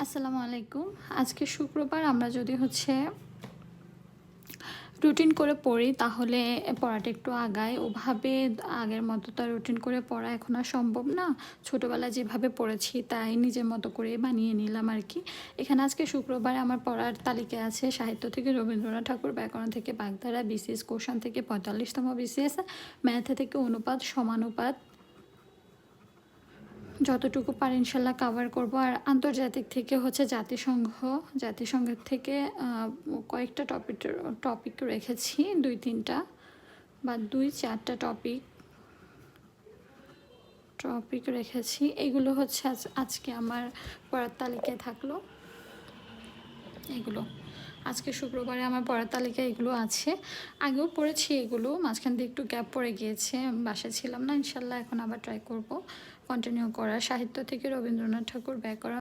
আসসালামু আলাইকুম। আজকে শুক্রবার আমরা যদি রুটিন করে পড়ি তাহলে পড়াটা একটু আগায়। ওভাবে আগের মতো তো আর রুটিন করে পড়া এখন আর সম্ভব না। ছোটোবেলায় যেভাবে পড়েছি তাই নিজের মতো করে বানিয়ে নিলাম আরকি। এখানে আজকে শুক্রবার আমার পড়ার তালিকায় আছে সাহিত্য থেকে রবীন্দ্রনাথ ঠাকুর, ব্যাকরণ থেকে বাগধারা, বিসিএস কোশ্চেন থেকে ৪৫তম বিসিএস, ম্যাথ থেকে অনুপাত, সমানুপাত, যতটুকু পারি ইনশাল্লাহ কাভার করব। আর আন্তর্জাতিক থেকে জাতিসংঘের থেকে কয়েকটা টপিক রেখেছি, ২-৩টা বা ২-৪টা টপিক রেখেছি। এগুলো আজকে আমার পড়ার তালিকায় থাকলো। এগুলো আজকে শুক্রবারে আমার পড়ার তালিকায় এগুলো আছে। আগেও পড়েছি এগুলো, মাঝখান দিয়ে একটু গ্যাপ পড়ে গিয়েছে, আমি বাসায় ছিলাম না। ইনশাল্লাহ এখন আবার ট্রাই করব কন্টিনিউ করার। সাহিত্য থেকে রবীন্দ্রনাথ ঠাকুর, ব্যাকরণ